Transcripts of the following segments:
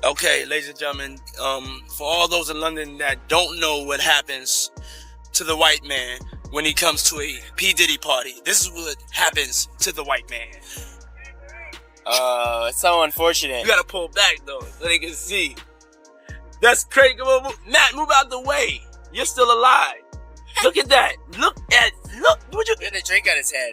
Okay, ladies and gentlemen, for all those in London that don't know what happens to the white man when he comes to a P. Diddy party, this is what happens to the white man. It's so unfortunate. You gotta pull back though, so they can see. That's crazy. Matt, move out the way. You're still alive. Look at that. Look. Would you? Get a drink on his head.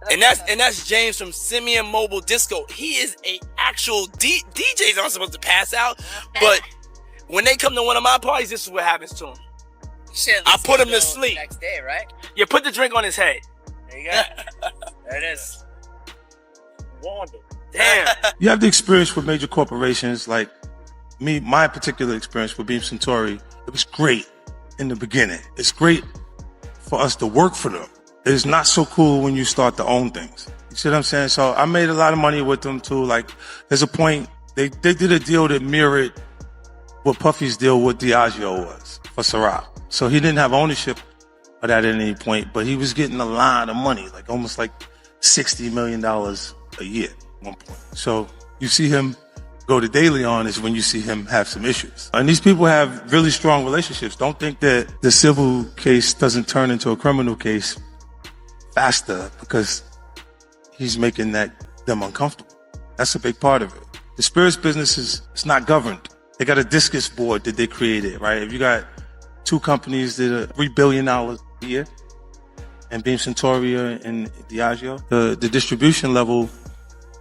And that's James from Simeon Mobile Disco. He is a actual DJs aren't supposed to pass out, but when they come to one of my parties, this is what happens to him. I put him to sleep. Next day, right? You put the drink on his head. There you go. There it is. Wanda. Damn. You have the experience with major corporations like me. My particular experience with Beam Suntory, it was great in the beginning. It's great for us to work for them. It's not so cool when you start to own things. You see what I'm saying? So I made a lot of money with them too. Like, there's a point, they did a deal that mirrored what Puffy's deal with Diageo was for Ciroc. So he didn't have ownership of that at any point, but he was getting a lot of money, like almost like $60 million a year at one point. So you see him go to De Leon is when you see him have some issues. And these people have really strong relationships. Don't think that the civil case doesn't turn into a criminal case faster because he's making them uncomfortable. That's a big part of it. The spirits business it's not governed. They got a discus board that they created, right? If you got two companies that are $3 billion a year, and Beam Suntory and Diageo, the distribution level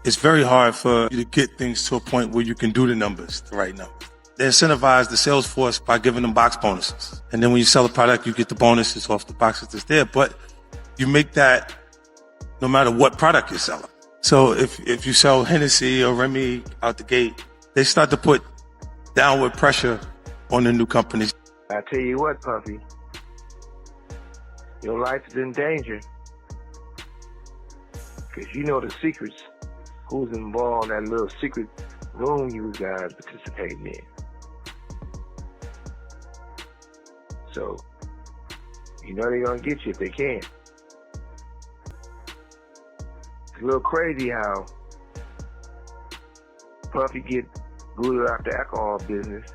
is very hard for you to get things to a point where you can do the numbers, the right numbers. They incentivize the sales force by giving them box bonuses. And then when you sell a product, you get the bonuses off the boxes that's there. But you make that no matter what product you're selling. So if you sell Hennessy or Remy out the gate, they start to put downward pressure on the new companies. I tell you what, Puffy, your life is in danger. Because you know the secrets, who's involved in that little secret room you guys participating in. So, you know they're going to get you if they can. It's a little crazy how Puffy get booted out the alcohol business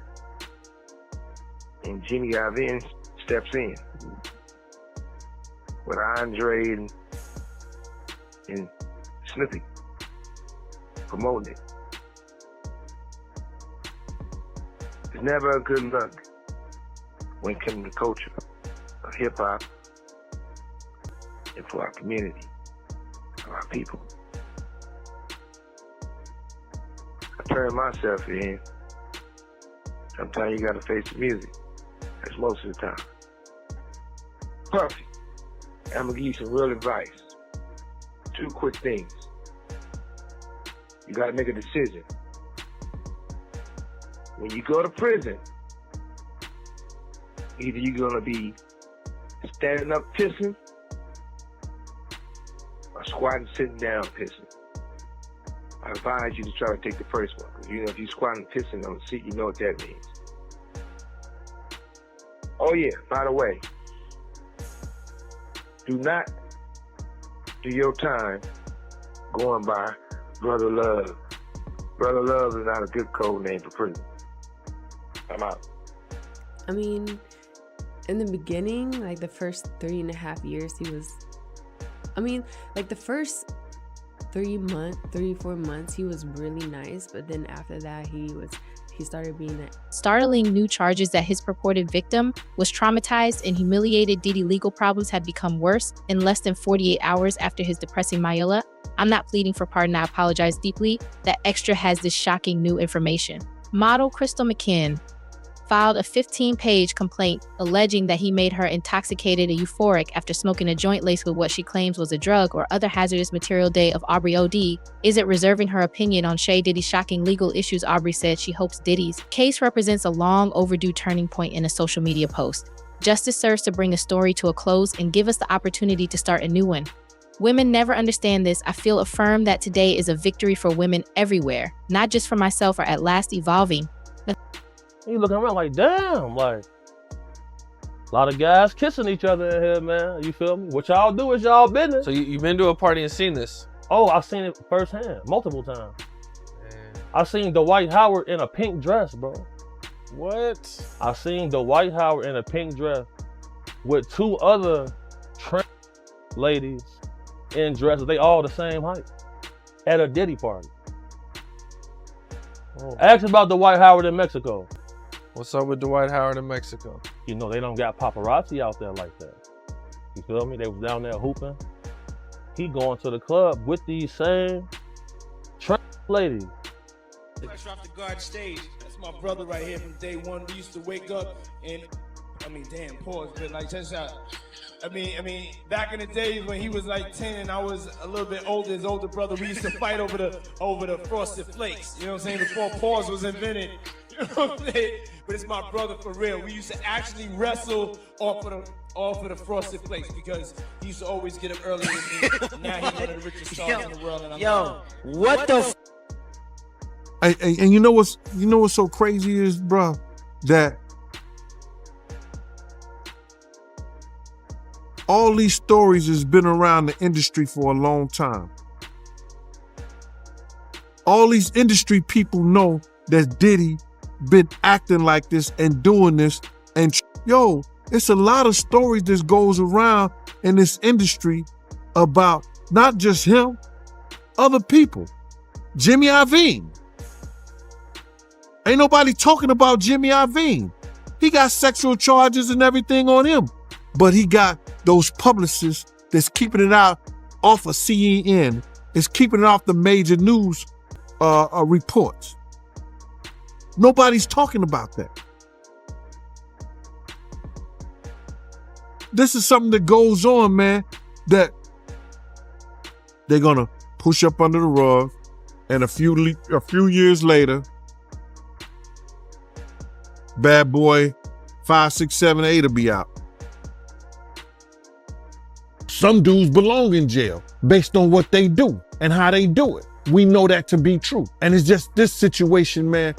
and Jimmy Iovine steps in with Andre and Snoopy promoting it. It's never a good look when it comes to culture of hip-hop and for our community, for our people. I turn myself in. Sometimes you gotta face the music. That's most of the time. Puffy, I'm gonna give you some real advice. Two quick things. You gotta make a decision. When you go to prison, either you're gonna be standing up pissing or squatting sitting down pissing. I advise you to try to take the first one. Because you know if you're squatting pissing on the seat, you know what that means. Oh yeah, by the way, do not do your time going by Brother Love. Brother Love is not a good code name for prison. I'm out. I mean, in the beginning, like the first 3.5 years, the first 3-4 months, he was really nice. But then after that, he started being that. Startling new charges that his purported victim was traumatized and humiliated. Diddy legal problems had become worse in less than 48 hours after his depressing Mayola. I'm not pleading for pardon, I apologize deeply. That Extra has this shocking new information. Model Crystal McKinn filed a 15-page complaint alleging that he made her intoxicated and euphoric after smoking a joint laced with what she claims was a drug or other hazardous material day of Aubrey O.D. Isn't reserving her opinion on Shay Diddy's shocking legal issues. Aubrey said she hopes Diddy's case represents a long overdue turning point in a social media post. Justice serves to bring a story to a close and give us the opportunity to start a new one. Women never understand this. I feel affirmed that today is a victory for women everywhere, not just for myself, or at last evolving. You looking around like, damn, like, a lot of guys kissing each other in here, man. You feel me? What y'all do is y'all business. So you've been to a party and seen this? Oh, I've seen it firsthand, multiple times. Man. I seen Dwight Howard in a pink dress, bro. What? I seen Dwight Howard in a pink dress with 2 other trans ladies in dresses. They all the same height at a Diddy party. Oh. Ask about Dwight Howard in Mexico. What's up with Dwight Howard in Mexico? You know, they don't got paparazzi out there like that. You feel me? They was down there hooping. He going to the club with these same trans ladies. Fresh off the guard stage. That's my brother right here from day one. We used to wake up and, damn, pause, but like just out. Back in the days when he was like 10 and I was a little bit older, his older brother, we used to fight over the frosted flakes. You know what I'm saying? Before pause was invented. You know what I'm saying? But it's my brother for real. We used to actually wrestle off of the frosted flakes because he used to always get up early with me. Now he's one of the richest stars in the world. And I'm What the And you know what's so crazy is, bro, that all these stories has been around the industry for a long time. All these industry people know that Diddy been acting like this and doing this, and yo, it's a lot of stories that goes around in this industry about not just him, other people. Jimmy Iovine. Ain't nobody talking about Jimmy Iovine. He got sexual charges and everything on him. But he got those publicists that's keeping it out off of CNN, is keeping it off the major news reports. Nobody's talking about that. This is something that goes on, man, that they're gonna push up under the rug, and a few years later, Bad Boy 5, 6, 7, 8 will be out. Some dudes belong in jail based on what they do and how they do it. We know that to be true. And it's just this situation, man,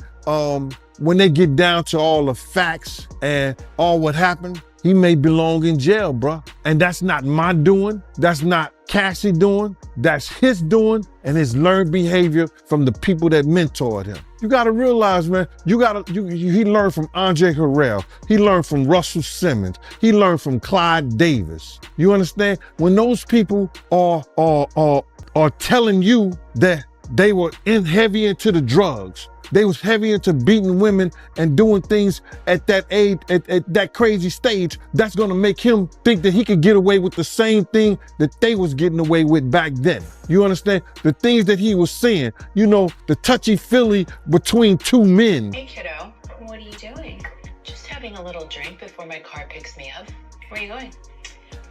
when they get down to all the facts and all what happened, he may belong in jail, bruh. And that's not my doing. That's not Cassie doing. That's his doing and his learned behavior from the people that mentored him. You gotta realize, man, he learned from Andre Harrell. He learned from Russell Simmons. He learned from Clyde Davis. You understand? When those people are telling you that they were heavy into the drugs, they was heavy into beating women and doing things at that age, at that crazy stage, that's gonna make him think that he could get away with the same thing that they was getting away with back then. You understand? The things that he was saying, you know, the touchy-feely between 2 men. Hey kiddo, what are you doing? Just having a little drink before my car picks me up. Where are you going?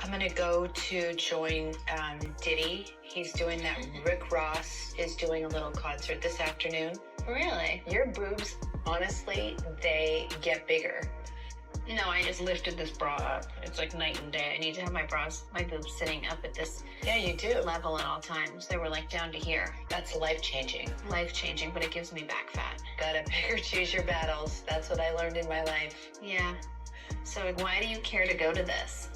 I'm gonna go to join Diddy. He's doing that. Rick Ross is doing a little concert this afternoon. Really? Your boobs, honestly, they get bigger. No, I just lifted this bra up. It's like night and day. I need to have my boobs sitting up at this level at all times. They were like down to here. That's life-changing. Life-changing, but it gives me back fat. Gotta pick or choose your battles. That's what I learned in my life. Yeah. So why do you care to go to this?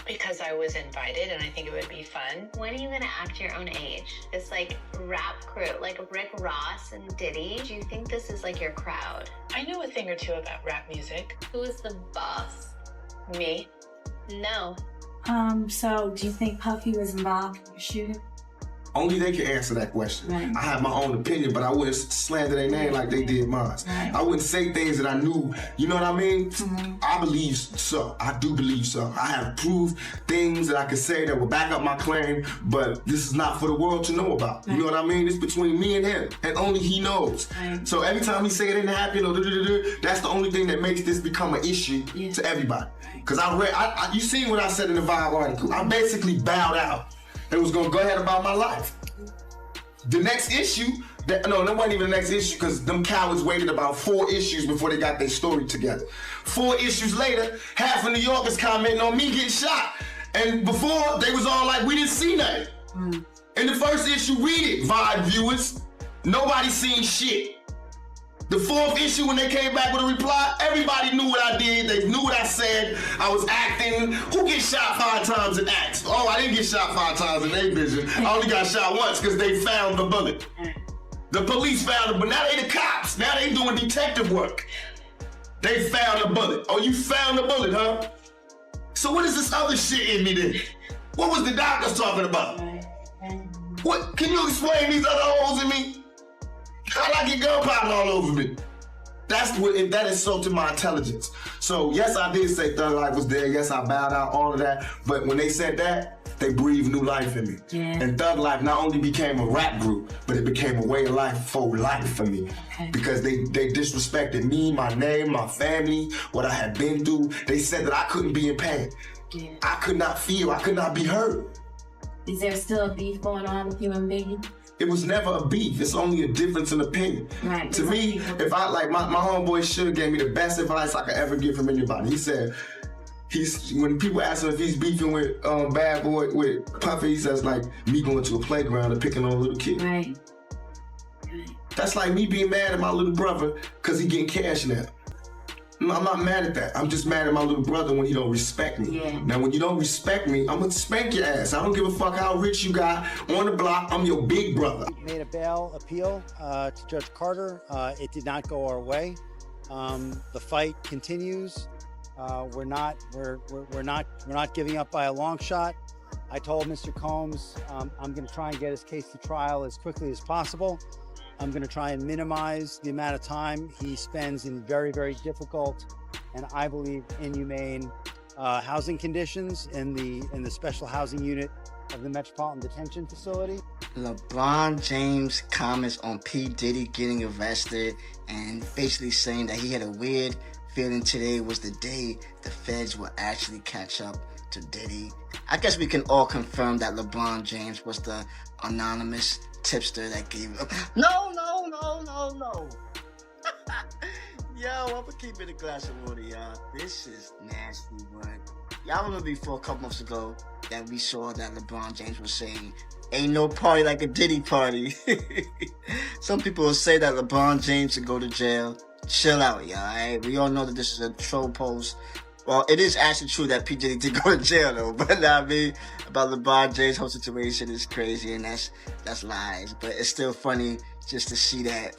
Because I was invited and I think it would be fun. When are you gonna act your own age? It's like rap crew, like Rick Ross and Diddy. Do you think this is like your crowd? I know a thing or two about rap music. Who is the boss? Me? No. So do you think Puffy was involved in your shooting? Only they can answer that question. Right. I have my own opinion, but I wouldn't slander their name like they did mine. Right. I wouldn't say things that I knew, you know what I mean? I believe so. I do believe so. I have proved things that I could say that will back up my claim, but this is not for the world to know about. You know what I mean? It's between me and him, and only he knows. Right. So every time he say it didn't happen, or that's the only thing that makes this become an issue to everybody. Because you seen what I said in the Vibe article. I basically bowed out and was gonna go ahead about my life. The next issue, that wasn't even the next issue because them cowards waited about 4 issues before they got their story together. 4 issues later, half of New Yorkers commenting on me getting shot. And before, they was all like, we didn't see nothing. In the first issue, read it, Vibe viewers. Nobody seen shit. The 4th issue, when they came back with a reply, everybody knew what I did. They knew what I said. I was acting. Who gets shot 5 times and acts? Oh, I didn't get shot 5 times in their vision. I only got shot once because they found the bullet. The police found it, but now they the cops. Now they doing detective work. They found a bullet. Oh, you found the bullet, huh? So what is this other shit in me then? What was the doctors talking about? What? Can you explain these other holes in me? How'd I get gunpowder all over me? That insulted my intelligence. So yes, I did say Thug Life was there. Yes, I bowed out, all of that. But when they said that, they breathed new life in me. Yeah. And Thug Life not only became a rap group, but it became a way of life for life for me. Okay. Because they disrespected me, my name, my family, what I had been through. They said that I couldn't be in pain. Yeah. I could not feel, I could not be heard. Is there still a beef going on with you and Biggie? It was never a beef. It's only a difference in opinion. Right. To me, if I like my homeboy Suge gave me the best advice I could ever get from anybody. He said, when people ask him if he's beefing with Bad Boy, with Puffy, he says like me going to a playground and picking on a little kid. Right. That's like me being mad at my little brother because he getting cash now. No, I'm not mad at that. I'm just mad at my little brother when he don't respect me. Yeah. Now, when you don't respect me, I'm gonna spank your ass. I don't give a fuck how rich you got on the block. I'm your big brother. We made a bail appeal to Judge Carter. It did not go our way. The fight continues. We're not giving up by a long shot. I told Mr. Combs I'm going to try and get his case to trial as quickly as possible. I'm going to try and minimize the amount of time he spends in very, very difficult and I believe inhumane housing conditions in the special housing unit of the Metropolitan Detention Facility. LeBron James comments on P. Diddy getting arrested and basically saying that he had a weird feeling today was the day the feds will actually catch up to Diddy. I guess we can all confirm that LeBron James was the anonymous tipster that gave him. No. Yo, I'm gonna keep it a glass of water, y'all. This is nasty, but y'all remember before a couple months ago that we saw that LeBron James was saying, ain't no party like a Diddy party. Some people will say that LeBron James should go to jail. Chill out, y'all, alright? We all know that this is a troll post. Well, it is actually true that P. Diddy did go to jail, though. But I mean, about LeBron James' whole situation is crazy, and that's lies. But it's still funny just to see that.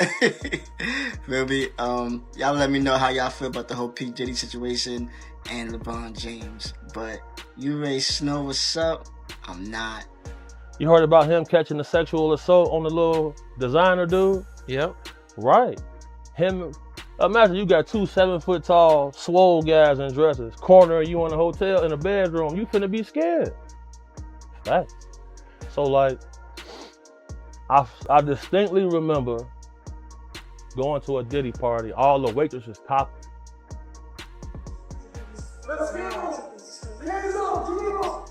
Maybe, y'all let me know how y'all feel about the whole P. Diddy situation and LeBron James. But you Ray Snow, what's up? I'm not. You heard about him catching the sexual assault on the little designer dude? Yep. Right. Him. Imagine you got two 7-foot-tall, swole guys in dresses, cornering you in a hotel in a bedroom. You finna be scared. Facts. So like, I distinctly remember going to a Diddy party. All the waitresses top. Let's go. Hands up, do it all.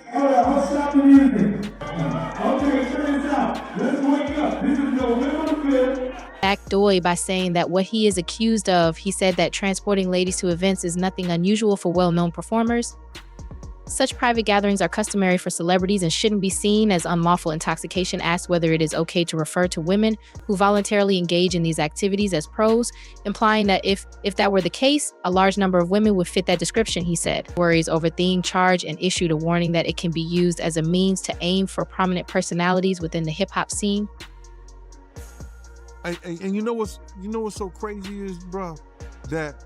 I'll stop the music. Okay, turn this out. Let's wake up. This is November 5th. Backdoor by saying that what he is accused of, he said that transporting ladies to events is nothing unusual for well-known performers. Such private gatherings are customary for celebrities and shouldn't be seen as unlawful intoxication. Asked whether it is okay to refer to women who voluntarily engage in these activities as pros, implying that if that were the case, a large number of women would fit that description, he said. Worries over the charge and issued a warning that it can be used as a means to aim for prominent personalities within the hip-hop scene. And you know what's so crazy is, bro, that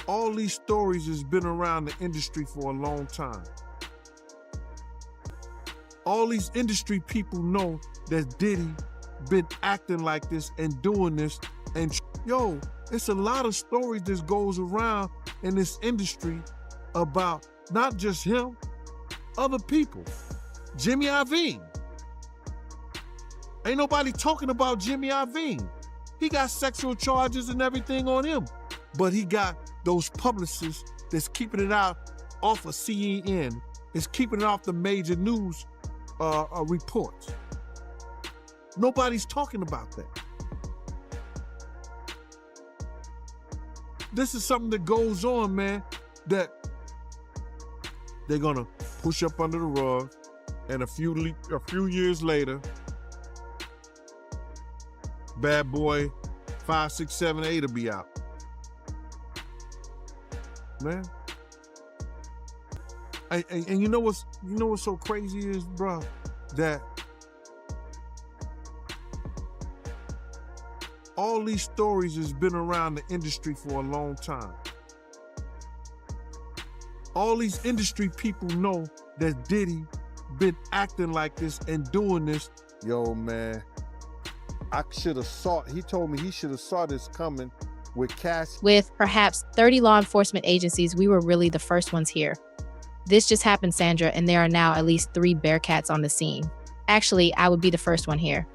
all these stories has been around the industry for a long time. All these industry people know that Diddy been acting like this and doing this, and yo, it's a lot of stories that goes around in this industry about not just him, other people. Jimmy Iovine. Ain't nobody talking about Jimmy Iovine. He got sexual charges and everything on him, but he got those publicists that's keeping it out off of CNN, is keeping it off the major news reports. Nobody's talking about that. this is something that goes on, man, that they're gonna push up under the rug, and a few years later, Bad Boy 5, 6, 7, 8 will be out. Man. And you know what's so crazy is, bro, that all these stories has been around the industry for a long time. All these industry people know that Diddy been acting like this and doing this. Yo, man, I should have saw, he told me he should have saw this coming with Cass. With perhaps 30 law enforcement agencies, we were really the first ones here. This just happened, Sandra, and there are now at least 3 Bearcats on the scene. Actually, I would be the first one here.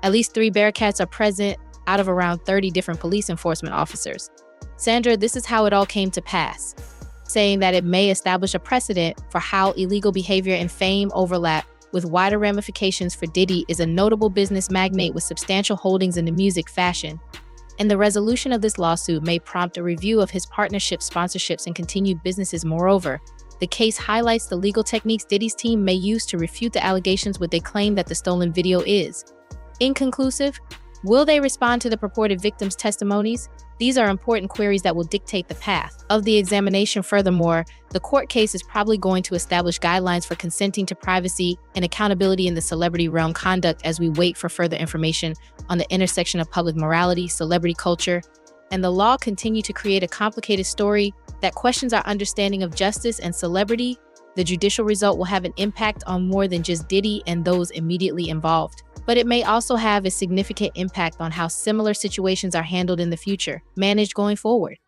At least 3 Bearcats are present out of around 30 different police enforcement officers. Sandra, this is how it all came to pass, saying that it may establish a precedent for how illegal behavior and fame overlap with wider ramifications for Diddy is a notable business magnate with substantial holdings in the music, fashion, and the resolution of this lawsuit may prompt a review of his partnerships, sponsorships, and continued businesses. Moreover, the case highlights the legal techniques Diddy's team may use to refute the allegations what they claim that the stolen video is inconclusive. Will they respond to the purported victims' testimonies? These are important queries that will dictate the path of the examination. Furthermore, the court case is probably going to establish guidelines for consenting to privacy and accountability in the celebrity realm conduct as we wait for further information on the intersection of public morality, celebrity culture, and the law. Continue to create a complicated story that questions our understanding of justice and celebrity. The judicial result will have an impact on more than just Diddy and those immediately involved, but it may also have a significant impact on how similar situations are handled in the future, managed going forward.